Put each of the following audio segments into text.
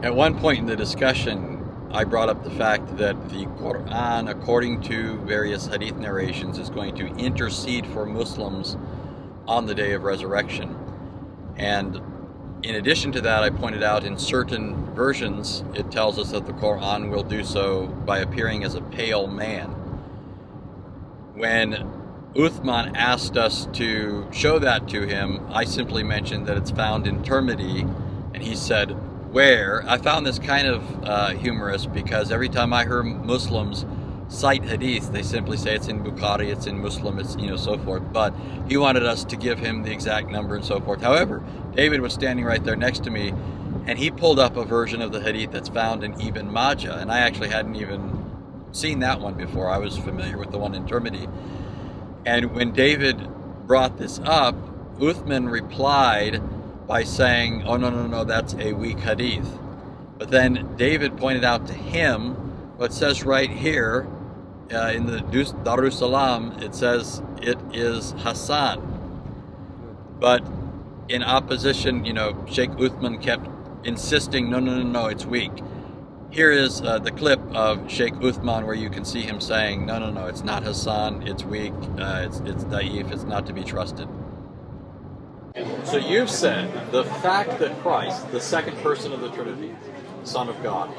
At one point in the discussion, I brought up the fact that the Quran, according to various hadith narrations, is going to intercede for Muslims on the day of resurrection. And in addition to that, I pointed out in certain versions, it tells us that the Quran will do so by appearing as a pale man. When Uthman asked us to show that to him, I simply mentioned that it's found in Tirmidhi, and he said, where? I found this kind of humorous because every time I hear Muslims cite hadith, they simply say it's in Bukhari, it's in Muslim, it's so forth. But he wanted us to give him the exact number and so forth. However, David was standing right there next to me, and he pulled up a version of the hadith that's found in Ibn Majah, and I actually hadn't even seen that one before. I was familiar with the one in Tirmidhi. And when David brought this up, Uthman replied by saying, oh, no, that's a weak hadith. But then David pointed out to him what says right here in the Darussalam, it says it is Hassan. But in opposition, Shaykh Uthman kept insisting, no, it's weak. Here is the clip of Shaykh Uthman where you can see him saying, no, it's not Hassan, it's weak, it's da'if, it's not to be trusted. So you've said the fact that Christ, the second person of the Trinity, Son of God,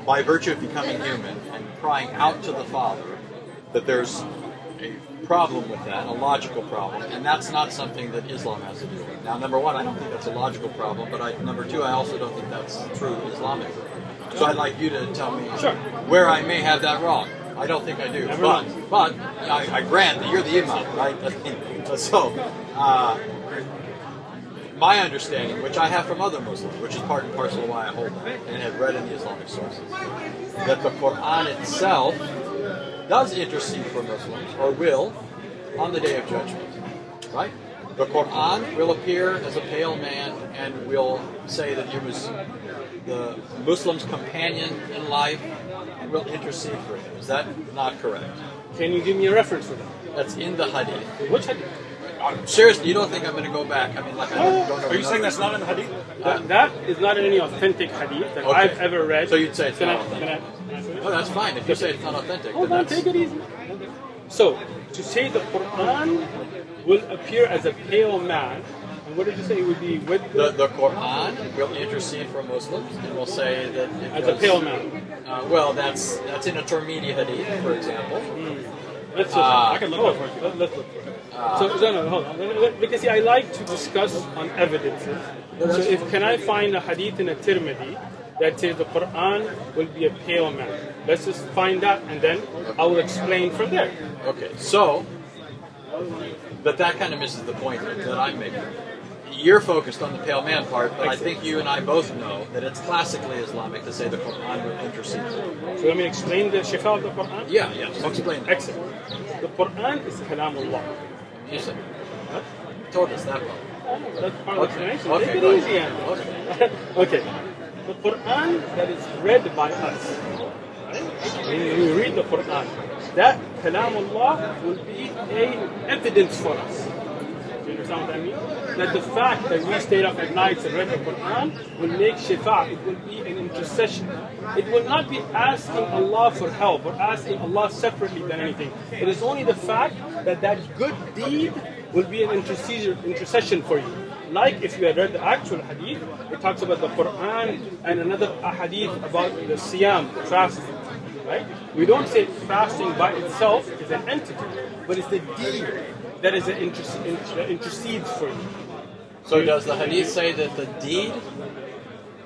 by virtue of becoming human and crying out to the Father, that there's a problem with that, a logical problem, and that's not something that Islam has to do with. Now, number one, I don't think that's a logical problem, but number two, I also don't think that's true Islamically. So I'd like you to tell me where I may have that wrong. I don't think I do, but I grant that you're the Imam, right? So, my understanding, which I have from other Muslims, which is part and parcel of why I hold that, and have read in the Islamic sources, that the Quran itself does intercede for Muslims, or will, on the Day of Judgment, right? The Quran will appear as a pale man and will say that he was the Muslim's companion in life and will intercede for him. Is that not correct? Can you give me a reference for that? That's in the Hadith. Which Hadith? Seriously, you don't think I'm going to go back? I mean, like, I don't know. Are you saying that's not in the Hadith? That is not in any authentic Hadith that I've ever read. So you'd say it's not authentic? Can I finish? Oh, that's fine. If you say it's not authentic, Hold on, take it easy. So, to say the Quran will appear as a pale man, and what did you say it would be with the Quran will intercede for Muslims and will say that it as a pale man? Well, that's in a Tirmidhi hadith, for example. Let's look. I can look for it. Let's look for it. No, hold on. Because see, I like to discuss on evidences. So, can I find a hadith in a Tirmidhi that says the Quran will be a pale man? Let's just find that, and then I will explain from there. Okay. So, but that kind of misses the point that I'm making. You're focused on the pale man part, but I think you and I both know that it's classically Islamic to say the Quran will intercede. So let me explain the shifa of the Quran? Yeah. So explain that. Excellent. The Quran is Kalamullah. You said. You told us that part. That's part of the explanation. Okay, Take it easy, Andy. Okay. The Quran that is read by us, when we read the Quran, that Kalamullah will be an evidence for us. Do you understand what I mean? That the fact that we stayed up at night and read the Quran will make shifa. It will be an intercession. It will not be asking Allah for help or asking Allah separately than anything. It is only the fact that that good deed will be an intercession for you. Like if you had read the actual hadith, it talks about the Quran and another hadith about the siyam, the fasting. Right? We don't say fasting by itself is an entity, but it's the deed that is that intercedes for you. So does the hadith say that the deed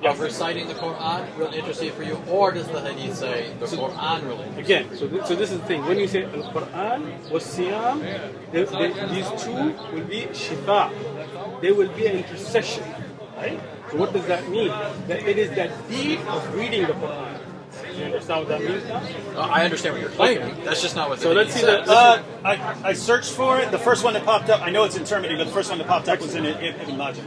of reciting the Quran will intercede for you, or does the hadith say the Quran will intercede? Again, so this is the thing. When you say Al-Quran was Siyam, these two will be shifa. They will be an intercession. Right? So what does that mean? That it is that deed of reading the Quran. Do you understand what that means now? I understand what you're claiming. That's just not what the so let's see says. I searched for it. The first one that popped up, I know it's in Tirmidhi, but the first one that popped up was in Ibn Majah.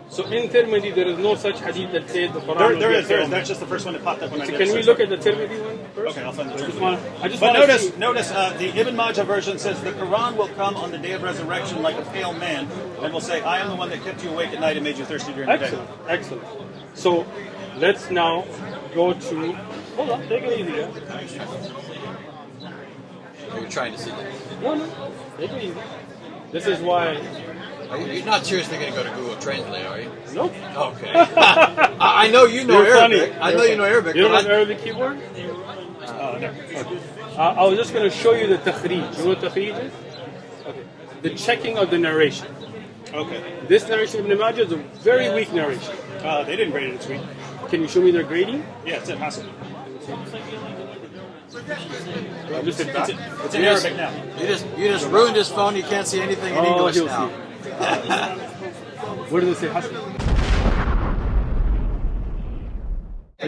So in Tirmidhi, there is no such hadith that says the Quran. There is. That's just the first one that popped up when I did. Can we look at the Tirmidhi one first? Okay, I'll find the Tirmidhi. But notice the Ibn Majah version says the Quran will come on the day of resurrection like a pale man and will say, I am the one that kept you awake at night and made you thirsty during the day. Excellent. So let's now go to. Hold on, take it easy. Yeah? You're trying to see that. No, take it easy. This is why. You're not seriously going to go to Google Translate, are you? Nope. Okay. I know you know You're Arabic. funny. I know you know Arabic. You don't but have Arabic keyboard? No. I was just going to show you the takhrij. You know what takhrij is? Okay. The checking of the narration. Okay. This narration of Ibn Majah is a very weak narration. They didn't grade it this week. Can you show me their grading? Yeah, it's in Hassan. Just it back. It's in Arabic now. You just ruined his phone. You can't see anything in English he'll now. see. Where does it say Hassan?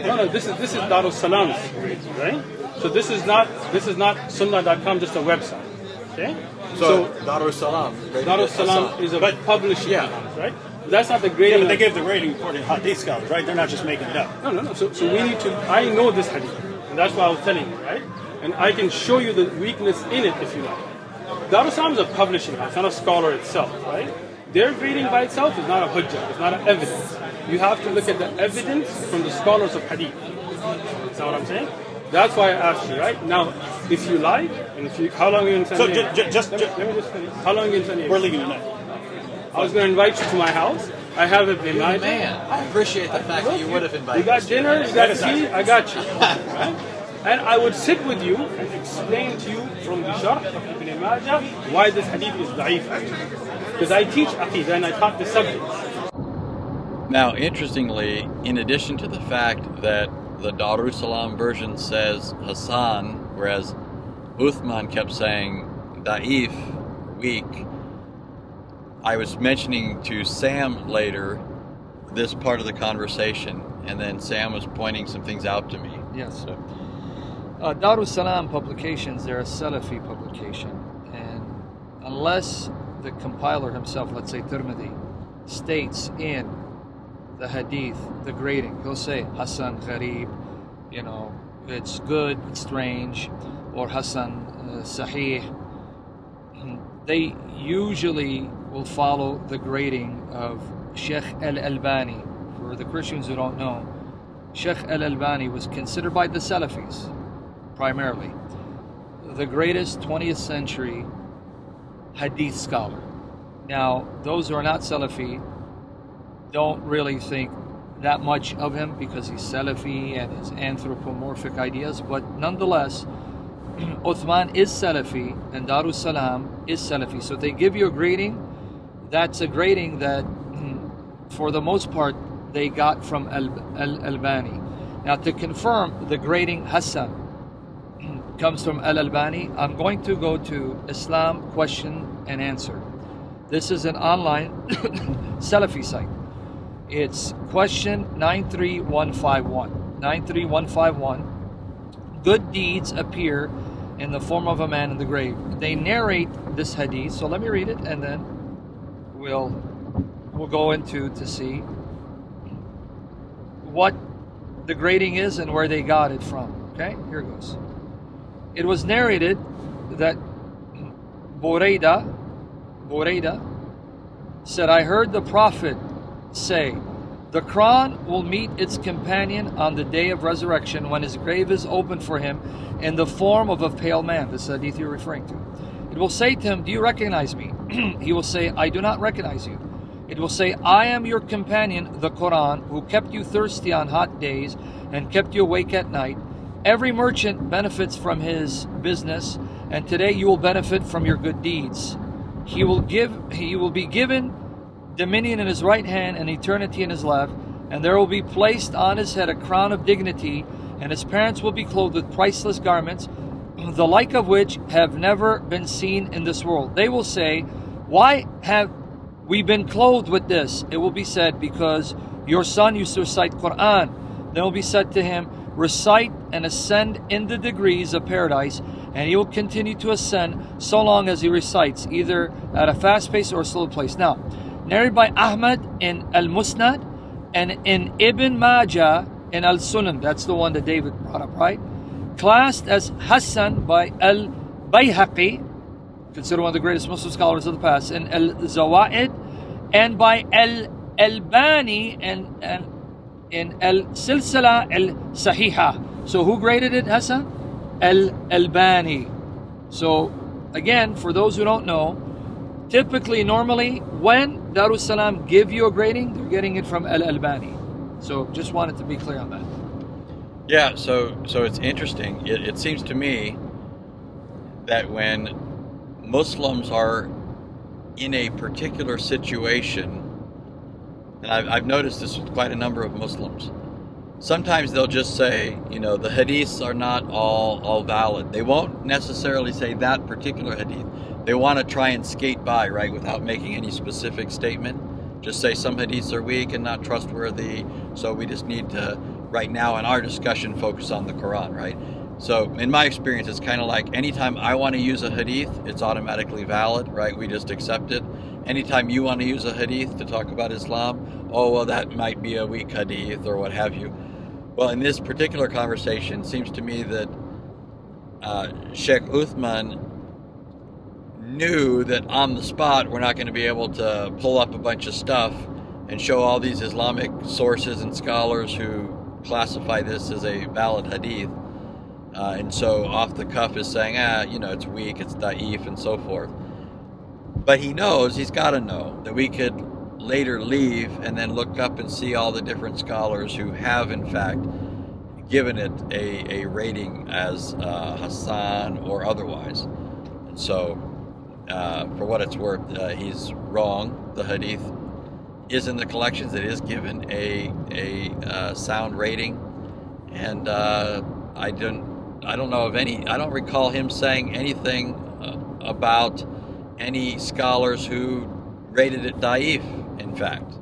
No, this is Darus Salam's grading, right? So this is not Sunnah.com, just a website. Okay? So Darussalam. Darussalam is a publishing house, right? But that's not the Yeah, grading. but they give the rating according to Hadith scholars, right? They're not just making it up. No. So we need to. I know this hadith, and that's why I was telling you, right? And I can show you the weakness in it if you like. Darussalam is a publishing house, not a scholar itself, right? Their grading by itself is not a hujjah, it's not an evidence. You have to look at the evidence from the scholars of hadith. That's not what I'm saying. That's why I asked you, right? Now, if you like, and if you, how long are you going to send me? So just let me just finish. How long are you going to send me? we're leaving tonight. I was going to invite you to my house. I have a Majah. Man, I appreciate the fact that you would have invited You got us. dinner, you got tea, I got you. Right? And I would sit with you and explain to you from the Sharh of Ibn Majah why this hadith is da'if. Because I teach Aqidah and I taught the subjects. Now, interestingly, in addition to the fact that the Darussalam version says Hassan, whereas Uthman kept saying Da'if, weak, I was mentioning to Sam later this part of the conversation, and then Sam was pointing some things out to me. Yes. Darussalam publications, they're a Salafi publication. And unless the compiler himself, let's say Tirmidhi, states in the hadith, the grading, he'll say Hassan Gharib, it's good, it's strange, or Hassan Sahih. They usually will follow the grading of Shaykh al-Albani. For the Christians who don't know, Shaykh al-Albani was considered by the Salafis, primarily, the greatest 20th century hadith scholar. Now, those who are not Salafi don't really think that much of him because he's Salafi and his anthropomorphic ideas, but nonetheless, Uthman is Salafi and Darussalam is Salafi. So they give you a grading, that's a grading that for the most part they got from Al-Albani. Now, to confirm the grading Hassan comes from Al-Albani, I'm going to go to Islam Question and Answer. This is an online Salafi site. It's question 93151. 93151. Good deeds appear in the form of a man in the grave. They narrate this hadith, so let me read it and then we'll go into to see what the grading is and where they got it from. Okay, here goes. It was narrated that Burayda said, I heard the Prophet say, the Quran will meet its companion on the day of resurrection when his grave is opened for him in the form of a pale man. This hadith you're referring to. It will say to him, do you recognize me? He will say, I do not recognize you. It will say, I am your companion, the Quran, who kept you thirsty on hot days and kept you awake at night. Every merchant benefits from his business, and today you will benefit from your good deeds. He will be given dominion in his right hand and eternity in his left, and there will be placed on his head a crown of dignity, and his parents will be clothed with priceless garments, the like of which have never been seen in this world. They will say, why have we been clothed with this? It will be said, because your son used to recite Quran. Then will be said to him, recite and ascend in the degrees of paradise, and he will continue to ascend so long as he recites, either at a fast pace or a slow pace. Now, narrated by Ahmad in Al-Musnad and in Ibn Majah in Al-Sunan. That's the one that David brought up, right? Classed as Hassan by Al-Bayhaqi, considered one of the greatest Muslim scholars of the past, in Al-Zawaid, and by Al-Albani and in Al-Silsila Al-Sahiha. So who graded it, Hassan? Al-Albani. So again, for those who don't know, typically, normally, when Darus Salam give you a grading, they're getting it from Al-Albani. So just wanted to be clear on that. Yeah, so it's interesting. It seems to me that when Muslims are in a particular situation, and I've noticed this with quite a number of Muslims, sometimes they'll just say, the hadiths are not all valid. They won't necessarily say that particular hadith. They want to try and skate by, right, without making any specific statement. Just say some hadiths are weak and not trustworthy, so we just need to, right now in our discussion, focus on the Quran, right? So in my experience, it's kind of like anytime I want to use a hadith, it's automatically valid, right? We just accept it. Anytime you want to use a hadith to talk about Islam, oh, well, that might be a weak hadith or what have you. Well, in this particular conversation, it seems to me that Shaykh Uthman knew that on the spot we're not going to be able to pull up a bunch of stuff and show all these Islamic sources and scholars who classify this as a valid hadith. And so off the cuff is saying, it's weak, it's da'if, and so forth. But he knows, he's got to know, that we could later leave and then look up and see all the different scholars who have, in fact, given it a rating as Hassan or otherwise. And so, for what it's worth, he's wrong. The hadith is in the collections. It is given a sound rating. And I don't know of any, I don't recall him saying anything about any scholars who rated it da'if, in fact.